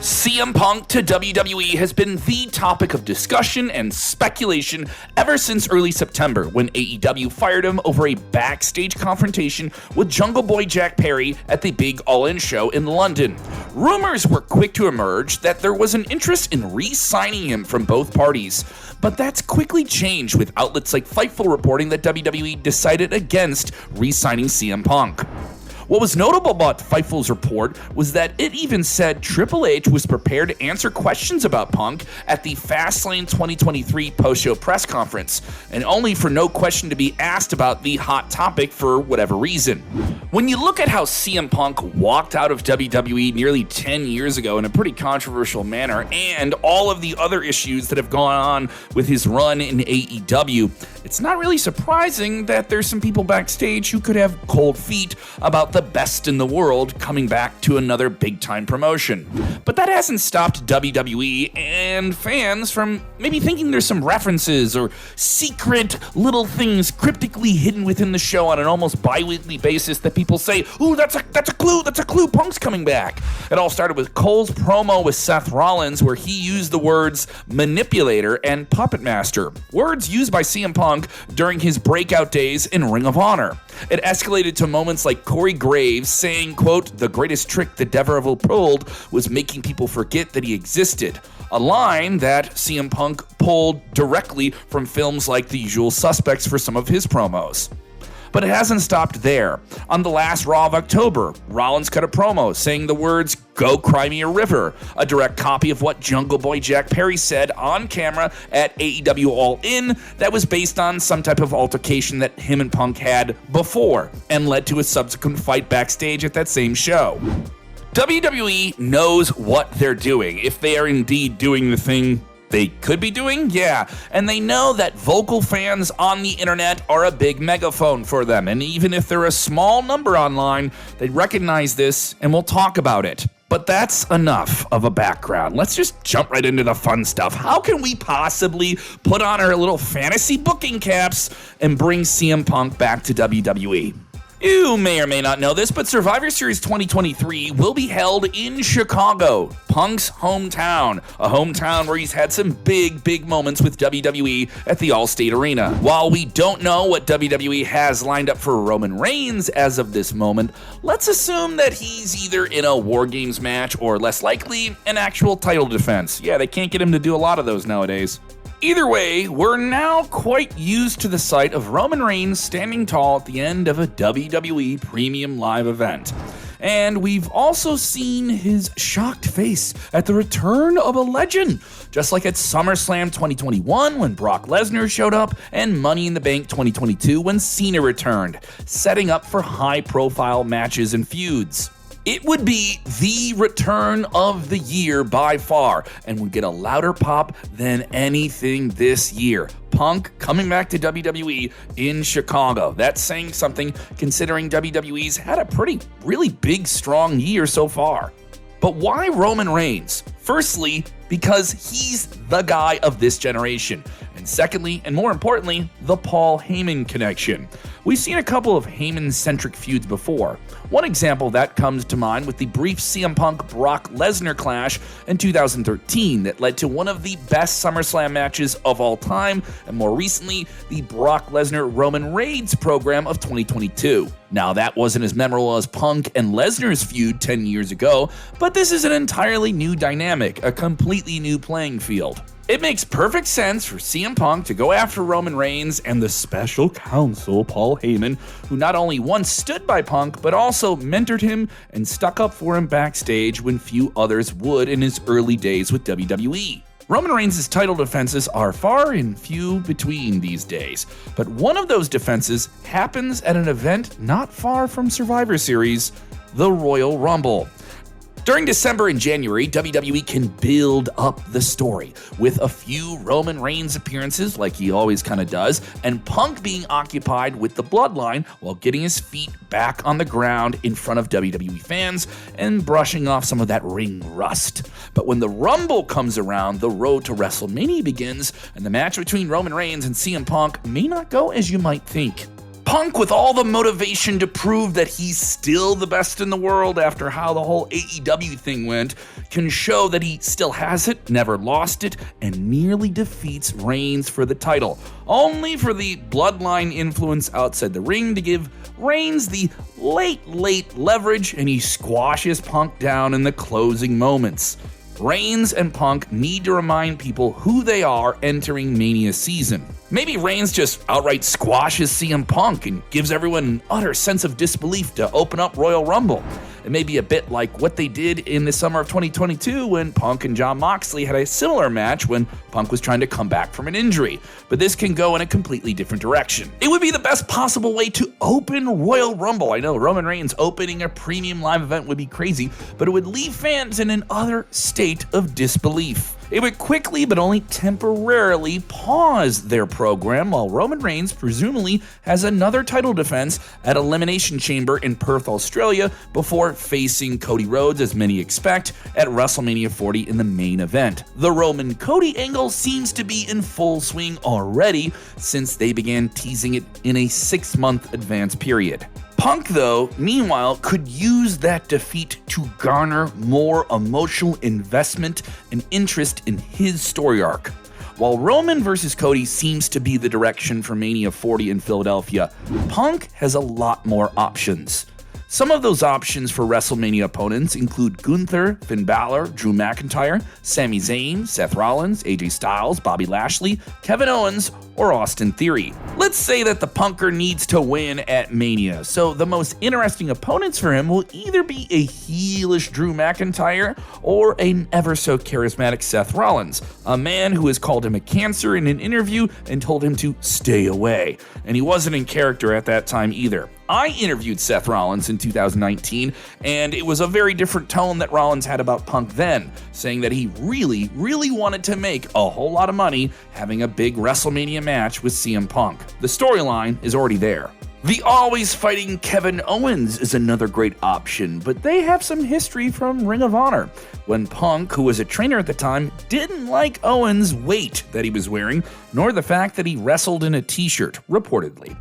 CM Punk to WWE has been the topic of discussion and speculation ever since early September, when AEW fired him over a backstage confrontation with Jungle Boy Jack Perry at the big All In show in London. Rumors were quick to emerge that there was an interest in re-signing him from both parties, but that's quickly changed with outlets like Fightful reporting that WWE decided against re-signing CM Punk. What was notable about Fightful's report was that it even said Triple H was prepared to answer questions about Punk at the Fastlane 2023 post-show press conference, and only for no question to be asked about the hot topic for whatever reason. When you look at how CM Punk walked out of WWE nearly 10 years ago in a pretty controversial manner, and all of the other issues that have gone on with his run in AEW, it's not really surprising that there's some people backstage who could have cold feet about the best in the world coming back to another big-time promotion. But that hasn't stopped WWE and fans from maybe thinking there's some references or secret little things cryptically hidden within the show on an almost bi-weekly basis that people say, ooh, that's a clue, Punk's coming back. It all started with Cole's promo with Seth Rollins, where he used the words manipulator and puppet master, words used by CM Punk during his breakout days in Ring of Honor. It escalated to moments like Corey Graves saying, quote, the greatest trick the devil pulled was making people forget that he existed. A line that CM Punk pulled directly from films like The Usual Suspects for some of his promos. But it hasn't stopped there. On the last Raw of October, Rollins cut a promo saying the words, "Go cry me a river," a direct copy of what Jungle Boy Jack Perry said on camera at AEW All In that was based on some type of altercation that him and Punk had before and led to a subsequent fight backstage at that same show. WWE knows what they're doing, if they are indeed doing the thing they could be doing, yeah, and they know that vocal fans on the internet are a big megaphone for them, and even if they're a small number online, they recognize this and will talk about it. But that's enough of a background. Let's just jump right into the fun stuff. How can we possibly put on our little fantasy booking caps and bring CM Punk back to WWE? You may or may not know this, but Survivor Series 2023 will be held in Chicago, Punk's hometown, a hometown where he's had some big moments with WWE at the Allstate Arena. While we don't know what WWE has lined up for Roman Reigns as of this moment, let's assume that he's either in a War Games match or, less likely, an actual title defense. Yeah, they can't get him to do a lot of those nowadays. Either way, we're now quite used to the sight of Roman Reigns standing tall at the end of a WWE Premium Live event. And we've also seen his shocked face at the return of a legend, just like at SummerSlam 2021 when Brock Lesnar showed up, and Money in the Bank 2022 when Cena returned, setting up for high-profile matches and feuds. It would be the return of the year by far, and would get a louder pop than anything this year. Punk coming back to WWE in Chicago. That's saying something, considering WWE's had a really big, strong year so far. But why Roman Reigns? Firstly, because he's the guy of this generation. And secondly, and more importantly, the Paul Heyman connection. We've seen a couple of Heyman-centric feuds before. One example that comes to mind with the brief CM Punk-Brock Lesnar clash in 2013 that led to one of the best SummerSlam matches of all time, and more recently, the Brock Lesnar-Roman Reigns program of 2022. Now, that wasn't as memorable as Punk and Lesnar's feud 10 years ago, but this is an entirely new dynamic, a completely new playing field. It makes perfect sense for CM Punk to go after Roman Reigns and the special counsel, Paul Heyman, who not only once stood by Punk, but also mentored him and stuck up for him backstage when few others would in his early days with WWE. Roman Reigns' title defenses are far and few between these days, but one of those defenses happens at an event not far from Survivor Series, the Royal Rumble. During December and January, WWE can build up the story with a few Roman Reigns appearances, like he always kind of does, and Punk being occupied with the Bloodline while getting his feet back on the ground in front of WWE fans and brushing off some of that ring rust. But when the Rumble comes around, the road to WrestleMania begins, and the match between Roman Reigns and CM Punk may not go as you might think. Punk, with all the motivation to prove that he's still the best in the world after how the whole AEW thing went, can show that he still has it, never lost it, and nearly defeats Reigns for the title, only for the bloodline influence outside the ring to give Reigns the late leverage, and he squashes Punk down in the closing moments. Reigns and Punk need to remind people who they are entering Mania season. Maybe Reigns just outright squashes CM Punk and gives everyone an utter sense of disbelief to open up Royal Rumble. It may be a bit like what they did in the summer of 2022 when Punk and Jon Moxley had a similar match when Punk was trying to come back from an injury, but this can go in a completely different direction. It would be the best possible way to open Royal Rumble. I know Roman Reigns opening a premium live event would be crazy, but it would leave fans in an utter state of disbelief. It would quickly but only temporarily pause their program while Roman Reigns presumably has another title defense at Elimination Chamber in Perth, Australia, before facing Cody Rhodes, as many expect, at WrestleMania 40 in the main event. The Roman Cody angle seems to be in full swing already, since they began teasing it in a 6-month advance period. Punk, though, meanwhile, could use that defeat to garner more emotional investment and interest in his story arc. While Roman versus Cody seems to be the direction for Mania 40 in Philadelphia, Punk has a lot more options. Some of those options for WrestleMania opponents include Gunther, Finn Balor, Drew McIntyre, Sami Zayn, Seth Rollins, AJ Styles, Bobby Lashley, Kevin Owens, or Austin Theory. Let's say that the punker needs to win at Mania, so the most interesting opponents for him will either be a heelish Drew McIntyre or an ever-so-charismatic Seth Rollins, a man who has called him a cancer in an interview and told him to stay away, and he wasn't in character at that time either. I interviewed Seth Rollins in 2019, and it was a very different tone that Rollins had about Punk then, saying that he really wanted to make a whole lot of money having a big WrestleMania match with CM Punk. The storyline is already there. The always fighting Kevin Owens is another great option, but they have some history from Ring of Honor, when Punk, who was a trainer at the time, didn't like Owens' weight that he was wearing, nor the fact that he wrestled in a t-shirt, reportedly.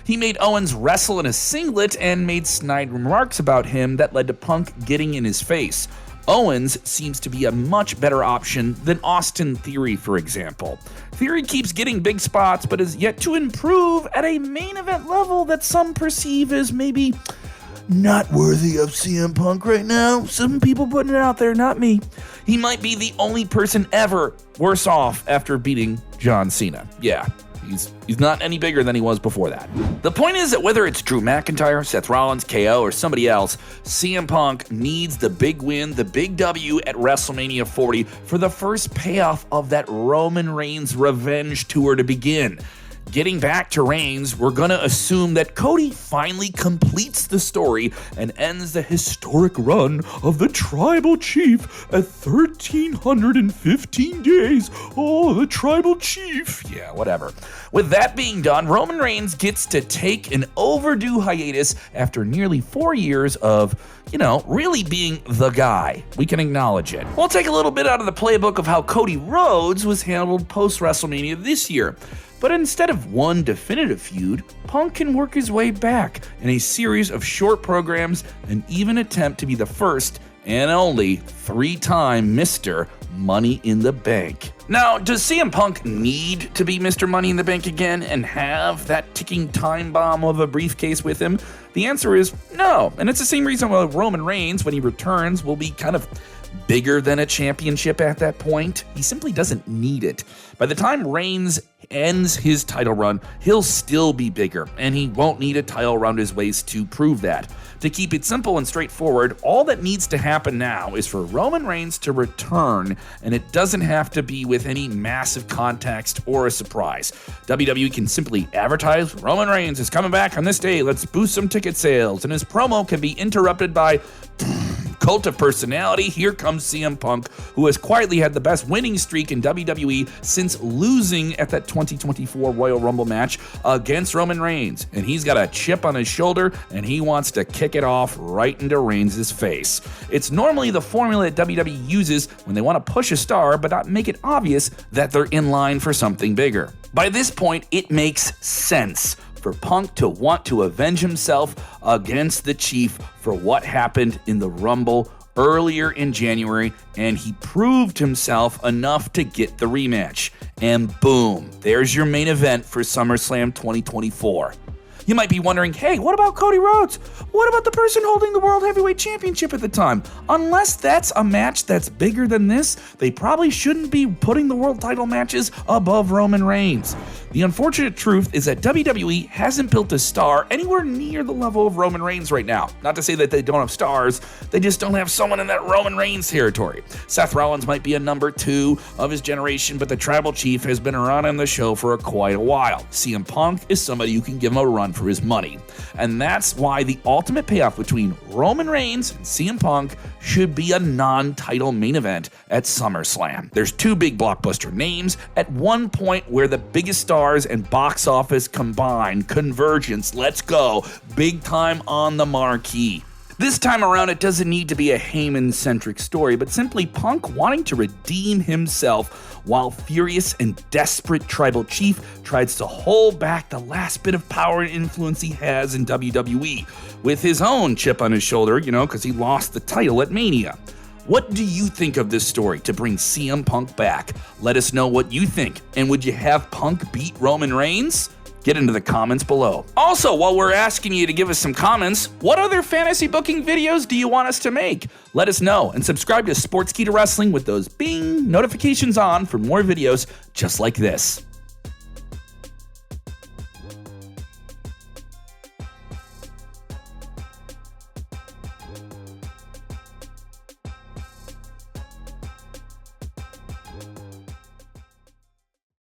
He made Owens wrestle in a singlet and made snide remarks about him that led to Punk getting in his face. Owens seems to be a much better option than Austin Theory, for example. Theory keeps getting big spots, but is yet to improve at a main event level that some perceive as maybe not worthy of CM Punk right now. Some people putting it out there, not me. He might be the only person ever worse off after beating John Cena. Yeah. He's not any bigger than he was before that. The point is that whether it's Drew McIntyre, Seth Rollins, KO, or somebody else, CM Punk needs the big win, the big W at WrestleMania 40 for the first payoff of that Roman Reigns revenge tour to begin. Getting back to Reigns, we're gonna assume that Cody finally completes the story and ends the historic run of the Tribal Chief at 1,315 days. Oh, the Tribal Chief. Yeah, whatever. With that being done, Roman Reigns gets to take an overdue hiatus after nearly 4 years of, really being the guy. We can acknowledge it. We'll take a little bit out of the playbook of how Cody Rhodes was handled post-WrestleMania this year. But instead of one definitive feud, Punk can work his way back in a series of short programs and even attempt to be the first and only 3-time Mr. Money in the Bank. Now, does CM Punk need to be Mr. Money in the Bank again and have that ticking time bomb of a briefcase with him? The answer is no, and it's the same reason why Roman Reigns, when he returns, will be kind of bigger than a championship at that point. He simply doesn't need it. By the time Reigns ends his title run, he'll still be bigger, and he won't need a title around his waist to prove that. To keep it simple and straightforward, all that needs to happen now is for Roman Reigns to return, and it doesn't have to be with any massive context or a surprise. WWE can simply advertise, Roman Reigns is coming back on this day, let's boost some ticket sales, and his promo can be interrupted by cult of personality, here comes CM Punk, who has quietly had the best winning streak in WWE since losing at that 2024 Royal Rumble match against Roman Reigns. And he's got a chip on his shoulder, and he wants to kick it off right into Reigns' face. It's normally the formula that WWE uses when they want to push a star, but not make it obvious that they're in line for something bigger. By this point, it makes sense. for Punk to want to avenge himself against the Chief for what happened in the Rumble earlier in January, and he proved himself enough to get the rematch. And boom, there's your main event for SummerSlam 2024. You might be wondering, hey, what about Cody Rhodes? What about the person holding the World Heavyweight Championship at the time? Unless that's a match that's bigger than this, they probably shouldn't be putting the world title matches above Roman Reigns. The unfortunate truth is that WWE hasn't built a star anywhere near the level of Roman Reigns right now. Not to say that they don't have stars, they just don't have someone in that Roman Reigns territory. Seth Rollins might be a number 2 of his generation, but the Tribal Chief has been around on the show for quite a while. CM Punk is somebody who can give him a run for his money. And that's why the ultimate payoff between Roman Reigns and CM Punk should be a non-title main event at SummerSlam. There's 2 big blockbuster names at one point where the biggest stars and box office combine. Convergence, let's go. Big time on the marquee. This time around, it doesn't need to be a Heyman-centric story, but simply Punk wanting to redeem himself while furious and desperate Tribal Chief tries to hold back the last bit of power and influence he has in WWE with his own chip on his shoulder, because he lost the title at Mania. What do you think of this story to bring CM Punk back? Let us know what you think. And would you have Punk beat Roman Reigns? Get into the comments below. Also, while we're asking you to give us some comments, what other fantasy booking videos do you want us to make? Let us know, and subscribe to Sportskeeda Wrestling with those bing notifications on for more videos just like this.